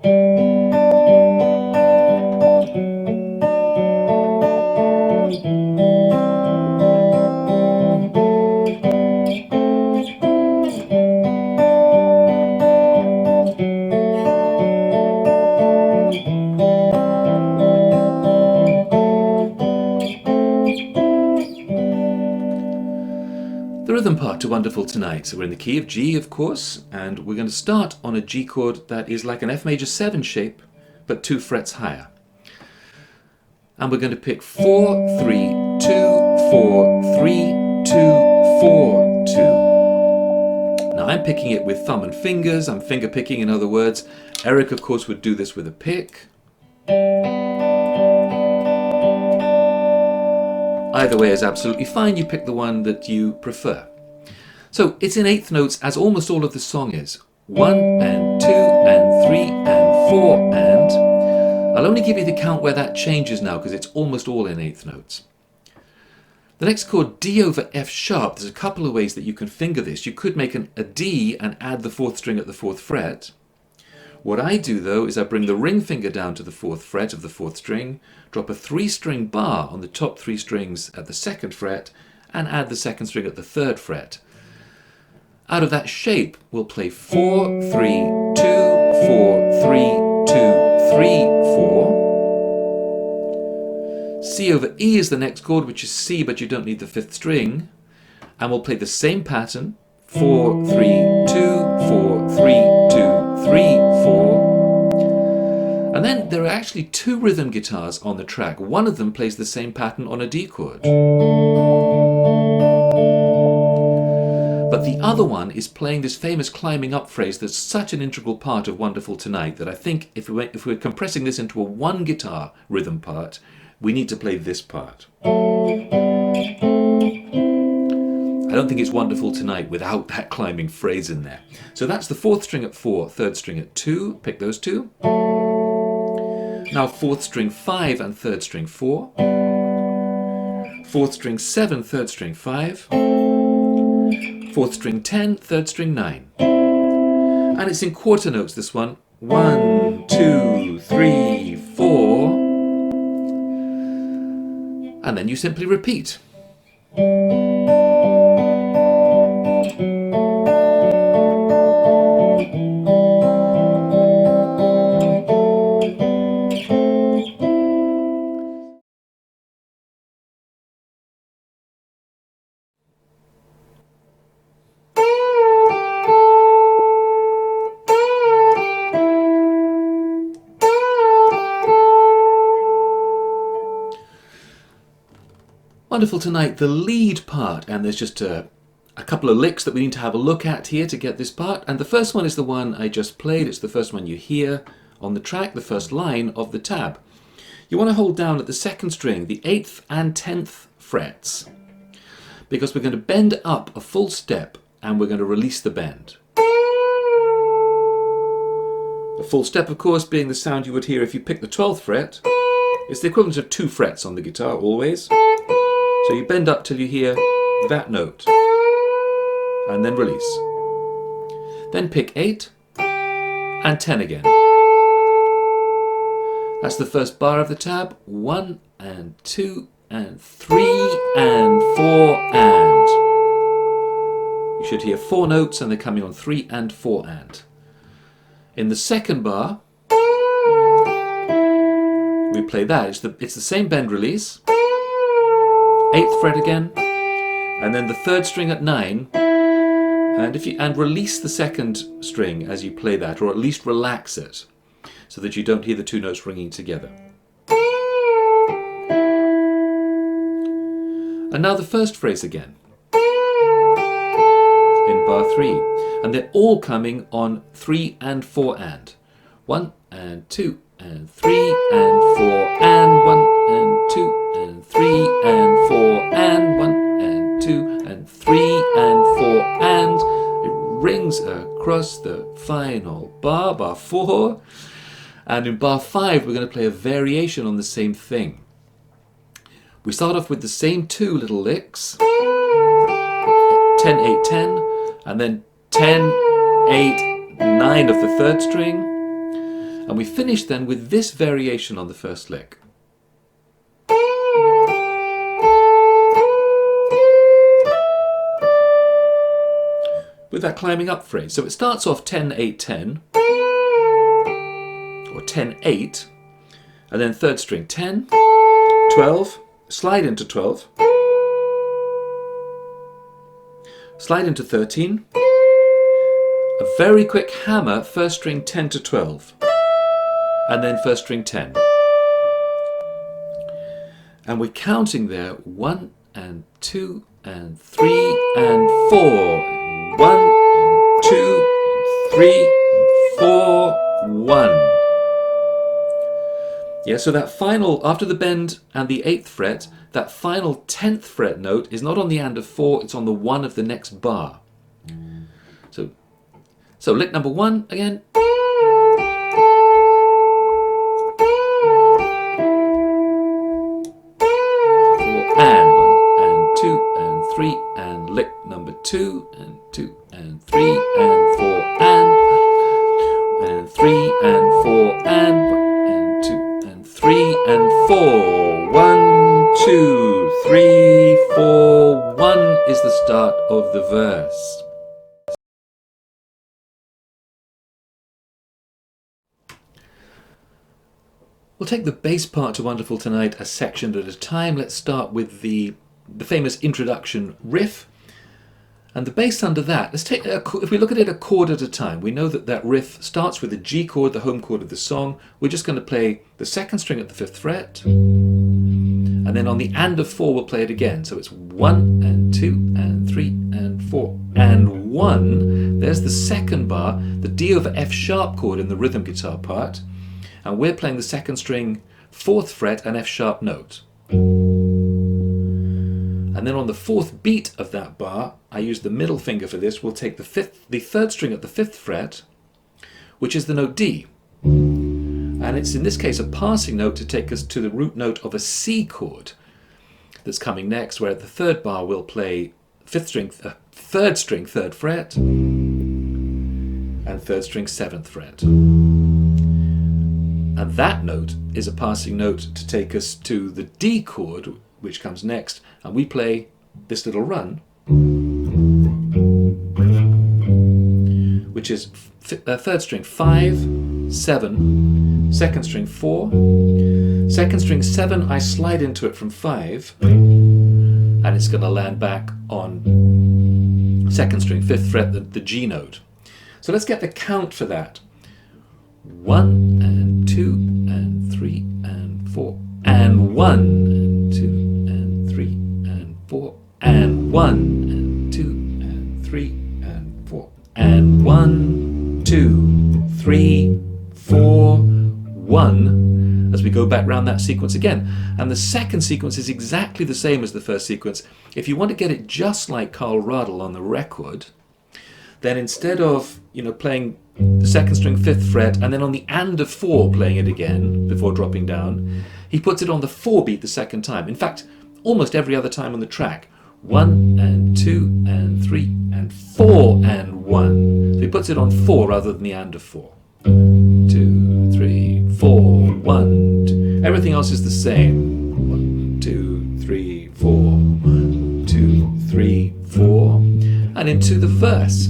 The rhythm part to Wonderful Tonight. So we're in the key of G, of course, and we're going to start on a G chord that is like an F major 7 shape, but 2 frets higher. And we're going to pick 4, 3, 2, 4, 3, 2, 4, 2. Now I'm picking it with thumb and fingers. I'm finger picking, in other words. Eric, of course, would do this with a pick. Either way is absolutely fine. You pick the one that you prefer. So it's in eighth notes, as almost all of the song is. 1 and 2 and 3 and 4 and... I'll only give you the count where that changes now because it's almost all in eighth notes. The next chord, D over F sharp, there's a couple of ways that you can finger this. You could make a D and add the 4th string at the 4th fret. What I do though is I bring the ring finger down to the 4th fret of the 4th string, drop a 3-string bar on the top 3 strings at the 2nd fret, and add the 2nd string at the 3rd fret. Out of that shape, we'll play 4, 3, 2, 4, 3, 2, 3, 4. C over E is the next chord, which is C, but you don't need the 5th string. And we'll play the same pattern, 4, 3, 2, 4, 3, 2, 3, 4. And then there are actually 2 rhythm guitars on the track. One of them plays the same pattern on a D chord. But the other one is playing this famous climbing up phrase that's such an integral part of Wonderful Tonight that I think if we're compressing this into a 1 guitar rhythm part, we need to play this part. I don't think it's Wonderful Tonight without that climbing phrase in there. So that's the 4th string at 4, 3rd string at 2, pick those 2. Now 4th string 5 and 3rd string 4. 4th string 7, 3rd string 5. 4th string 10, 3rd string 9. And it's in quarter notes, this one. 1, 2, 3, 4. And then you simply repeat. Wonderful Tonight, the lead part, and there's just a couple of licks that we need to have a look at here to get this part. And the first one is the one I just played. It's the first one you hear on the track, the first line of the tab. You want to hold down at the 2nd string, the 8th and 10th frets, because we're going to bend up a full step and we're going to release the bend. The full step, of course, being the sound you would hear if you pick the 12th fret. It's the equivalent of 2 frets on the guitar, always. So you bend up till you hear that note, and then release. Then pick 8 and 10 again. That's the first bar of the tab. 1 and 2 and 3 and 4 and. You should hear 4 notes and they're coming on 3 and 4 and. In the second bar, we play that. It's the same bend release. 8th fret again, and then the 3rd string at 9, and release the 2nd string as you play that, or at least relax it, so that you don't hear the 2 notes ringing together. And now the first phrase again, in bar 3, and they're all coming on 3 and 4 and. 1 and 2 and 3 and 4 and 1 and 2 and 3 and 4 and 1 and 2 and 3 and 4 and. It rings across the final bar, bar 4. And in bar 5 we're going to play a variation on the same thing. We start off with the same 2 little licks, 10, 8, 10, and then 10, 8, 9 of the 3rd string. And we finish then with this variation on the first lick. With that climbing up phrase. So it starts off 10, 8, 10, or 10, 8, and then third string 10, 12, slide into 12, slide into 13, a very quick hammer, first string 10 to 12, and then first string 10. And we're counting there 1 and 2 and 3 and 4. 1 and 2 and 3 and 4, 1. Yeah, so that final, after the bend and the 8th fret, that final 10th fret note is not on the and of 4, it's on the 1 of the next bar. So lick number 1 again. And 1 and 2 and 3 and lick number 2 and 2 and 3 and 4 and 3 and 4 and 1 and 2 and 3 and 4. 1, 2, 3, 4, 1 is the start of the verse. We'll take the bass part to Wonderful Tonight a section at a time. Let's start with the famous introduction riff. And the bass under that, let's take if we look at it a chord at a time, we know that that riff starts with the G chord, the home chord of the song. We're just going to play the 2nd string at the 5th fret. And then on the and of 4, we'll play it again. So it's 1 and 2 and 3 and 4 and 1. There's the 2nd bar, the D over F sharp chord in the rhythm guitar part. And we're playing the 2nd string, 4th fret, and F sharp note. And then on the 4th beat of that bar, I use the middle finger for this. We'll take the 3rd string at the 5th fret, which is the note D. And it's in this case a passing note to take us to the root note of a C chord that's coming next, where at the 3rd bar we'll play 3rd string, 3rd fret, and 3rd string, 7th fret. And that note is a passing note to take us to the D chord, which comes next, and we play this little run, which is 3rd string 5, 7, 2nd string 4, 2nd string 7, I slide into it from 5, and it's going to land back on 2nd string 5th fret, the G note. So let's get the count for that. 1 and 2 and 3 and 4 and 1 and 2 and 3 and 4 and 1 and 2 and 3 and 4 and 1, 2, 3, 4, 1 as we go back round that sequence again. And the second sequence is exactly the same as the first sequence. If you want to get it just like Carl Radl on the record, then instead of playing the 2nd string 5th fret and then on the and of 4 playing it again before dropping down, he puts it on the 4 beat the second time. In fact, almost every other time on the track. 1 and 2 and 3 and 4 and 1. So he puts it on 4 rather than the and of 4. 2, 3, 4, 1, 2. Everything else is the same. 1, 2, 3, 4, 1, 2, 3, 4. And into the verse.